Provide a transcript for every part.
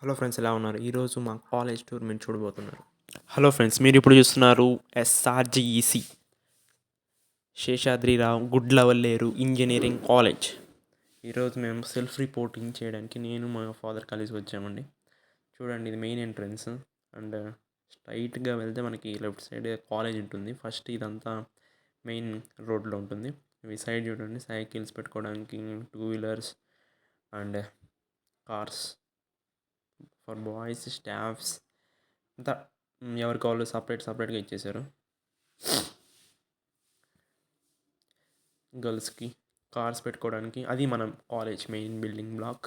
Hello friends, ఎలా ఉన్నారు? ఈరోజు మా కాలేజ్ టూర్ మీరు చూడబోతున్నారు. హలో ఫ్రెండ్స్, మీరు ఇప్పుడు చూస్తున్నారు ఎస్ఆర్జిఈసి శేషాద్రిరావు గుడ్లవల్లేరు ఇంజనీరింగ్ కాలేజ్. ఈరోజు మేము సెల్ఫ్ రిపోర్టింగ్ చేయడానికి నేను మా ఫాదర్ కలిసి వచ్చామండి. చూడండి, ఇది మెయిన్ ఎంట్రన్స్. అండ్ స్ట్రైట్గా వెళ్తే మనకి లెఫ్ట్ సైడ్ కాలేజ్ ఉంటుంది. ఫస్ట్ ఇదంతా మెయిన్ రోడ్లో ఉంటుంది. ఈ సైడ్ చూడండి, సైకిల్స్ పెట్టుకోవడానికి, 2 wheelers and cars for boys, staffs అంతా ఎవరికి వాళ్ళు సపరేట్గా ఇచ్చేసారు. గర్ల్స్కి కార్స్ పెట్టుకోవడానికి అది మనం college main building block.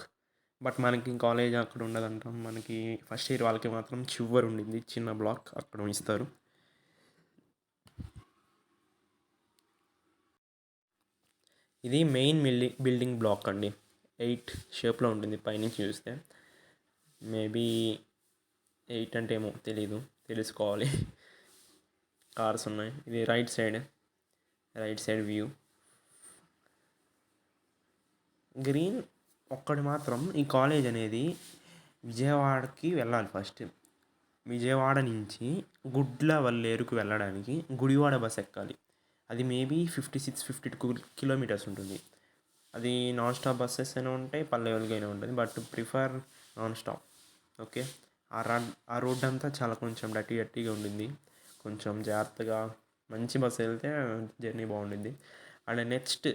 But మనకి కాలేజ్ అక్కడ ఉండదంటాం. మనకి ఫస్ట్ ఇయర్ వాళ్ళకి మాత్రం చివరి ఉండింది చిన్న బ్లాక్, అక్కడ ఇస్తారు. ఇది మెయిన్ బిల్డింగ్ బ్లాక్ అండి. 8 షేప్లో ఉంటుంది పైనుంచి చూస్తే. మేబీ 8 అంటే ఏమో తెలుసుకోవాలి. కార్స్ ఉన్నాయి. ఇది రైట్ సైడ్ వ్యూ. గ్రీన్ ఒక్కటి మాత్రం, ఈ కాలేజ్ అనేది విజయవాడకి వెళ్ళాలి. ఫస్ట్ విజయవాడ నుంచి గుడ్లవల్లేరుకు వెళ్ళడానికి గుడివాడ బస్ ఎక్కాలి. అది మేబీ 56-52 కిలోమీటర్స్ ఉంటుంది. అది నాన్ స్టాప్ బస్సెస్ అయినా ఉంటాయి, పల్లెవెలుగా అయినా ఉంటుంది. But prefer non stop. Okay, ఆ రోడ్ అంతా చాలా కొంచెం డట్టీగా ఉండింది. కొంచెం జాగ్రత్తగా మంచి బస్సు వెళ్తే జర్నీ బాగుండింది. అండ్ నెక్స్ట్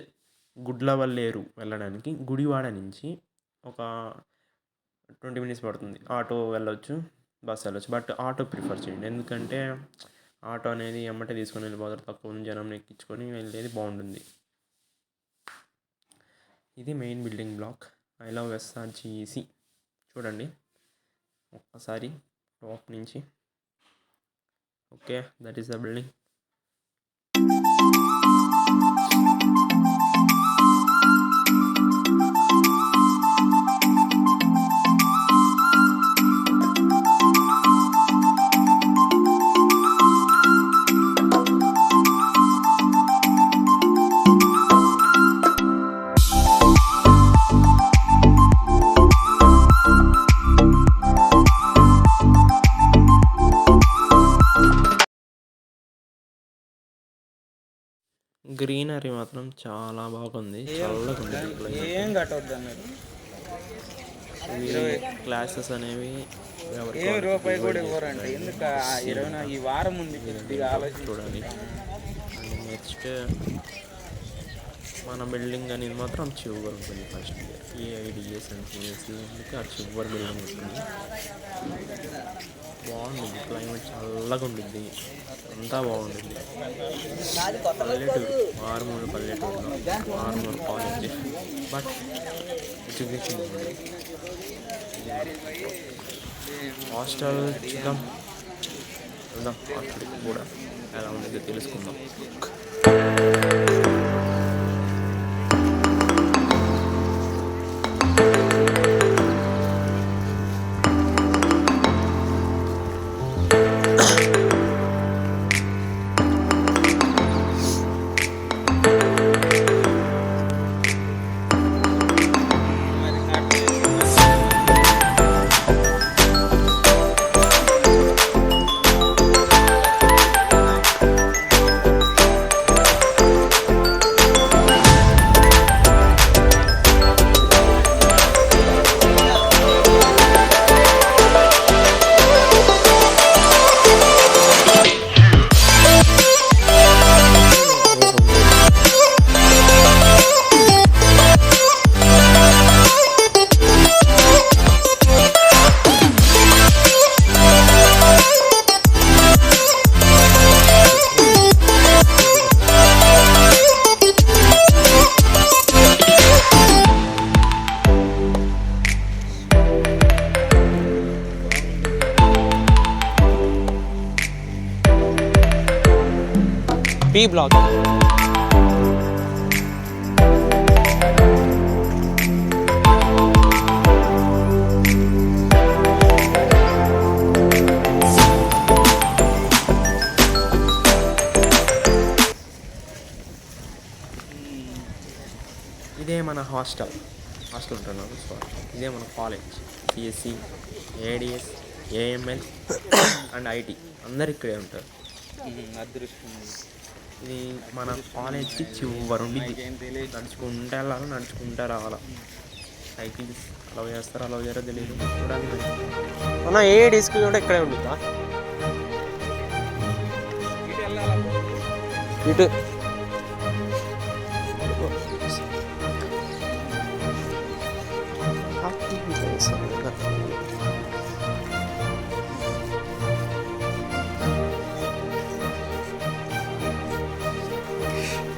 గుడ్లవల్లేరు వెళ్ళడానికి గుడివాడ నుంచి ఒక 20 minutes పడుతుంది. ఆటో వెళ్ళొచ్చు, బస్సు వెళ్ళొచ్చు. బట్ ఆటో ప్రిఫర్ చేయండి, ఎందుకంటే ఆటో అనేది ఎమ్మటే తీసుకొని వెళ్ళిపోతారు. తక్కువ జనం ఎక్కించుకొని వెళ్ళేది బాగుంటుంది. ఇది main building block. I love SRGEC. చూడండి ఒక్కసారి టాప్ నుంచి. Okay, that is the building. Greenery మాత్రం చాలా బాగుంది, చల్లగా ఉంది. క్లాసెస్ అనేవి రూపాయి కూడా ఇవ్వరండి. ఎందుకు ఈ వారం ఉంది చూడండి. నెక్స్ట్ మన బిల్డింగ్ అనేది మాత్రం చివరి ఉంటుంది. ఫస్ట్ ఏఐడిఎస్ అండ్ సిఎస్సి అందుకే ఆ చివరి బిల్డింగ్ ఉంటుంది. బాగుంటుంది, క్లైమేట్ చల్లగా ఉండిద్ది, అంతా బాగుంటుంది. పల్లెటూరు, ఆరుమూరు పల్లెటూరులో ఆరుమూరు కాలేజ్. బట్ ఎడ్యుకేషన్ ఉంది. హాస్టల్ చూద్దాం, వెళ్దాం. హాస్టల్కి కూడా ఎలా ఉండేదో తెలుసుకుందాం. B block. ఇదే మన హాస్టల్ ఉంటున్నాను. సో ఇదే మన college. CSC, ADS, AML and IT అందరు ఇక్కడే ఉంటారు. అదృష్టం. ఇది మన కాలేజ్కి చివరుండి మనకేం తెలియదు. నడుచుకుంటూ వెళ్ళాలి, నడుచుకుంటూ రావాలి. సైకిల్స్ అలౌ చేస్తారో అలౌ చేయరో తెలియదు, చూడాలి మరి. మన ఏఐడిఎస్కి కూడా ఇక్కడే ఉంటుందా? ఇటు వెళ్ళాలా? ఇటు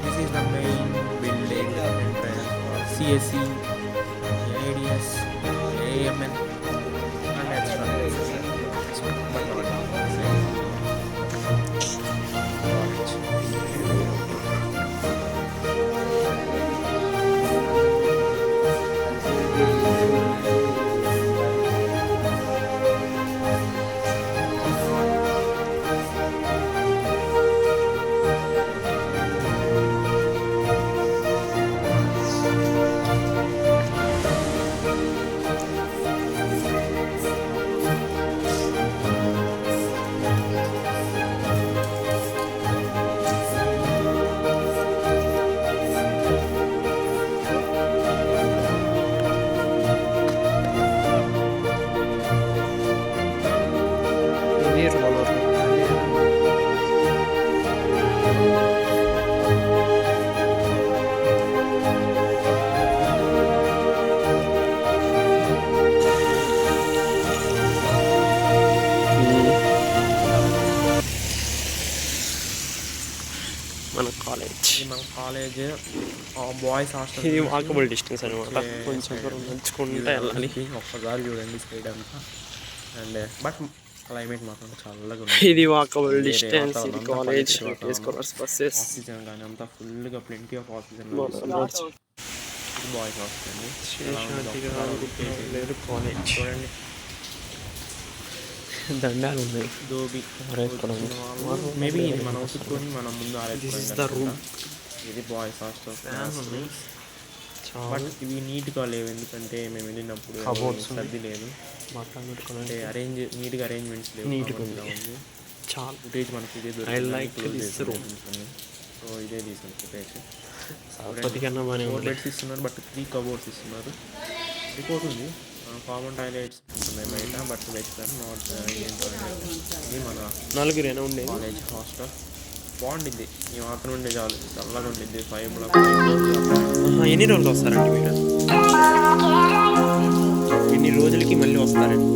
This is the main building entrance for CSE, ADS, AML and extra. But not నీరు మనోరు. మన కాలేజ్ ఇది మన కాలేజ్ బాయ్స్ హాస్టల్. ఇది వాకబుల్ డిస్టెన్స్ అనమాట. కొంచెం దూరం నడుచుకుంటూ వెళ్ళాలి. ఒక్కసారి చూడండి సైడ్ అంతా. అండ్ బట్ క్లైమేట్ మాత్రం చల్లగా ఉంది. ఇది వాకబుల్ డిస్టెన్స్. ఇది కాలేజ్ స్కాలర్స్ బస్సెస్. ఆక్సిజన్ కానీ అంతా ఫుల్గా plenty of oxygen. Boys hostel అండి. లేదు కాలేజ్. చూడండి దండాలు ఉన్నాయి. దోబి మేబీ ఇది మనం చూసుకొని మనం ముందు ఆలోచించుకోవాలి. ఇది బాయ్స్ హాస్టల్. బట్ ఇవి నీట్గా లేవు, ఎందుకంటే మేము వెళ్ళినప్పుడు సర్ది లేదు. అంటే నీట్గా అరేంజ్మెంట్స్ లేవు. నీట్గా ఉంది చాలా ఫుటేజ్ మనకి ఇదే I like this room. So ఇదే తీసాను ఫుటేజ్. అప్పటికన్నా బాగానే 4 ఉంది. బెడ్స్ ఇస్తున్నారు, బట్ 3 కబోర్డ్స్ ఇస్తున్నారు. రిపోర్ట్ ఉంది. కామన్ టాయిలెట్స్ ఉంటున్నాయి బయట, but western not Indian toilet. ఇది మన నలుగురేనా ఉండేది? కాలేజ్ హాస్టల్ బాగుండిద్ది. ఈ మాత్రం ఉండే చాలు, చల్లగా ఉండిద్ది. 5 ఎన్ని రోజులు వస్తారండి మీరు? ఎన్ని రోజులకి మళ్ళీ వస్తారండి?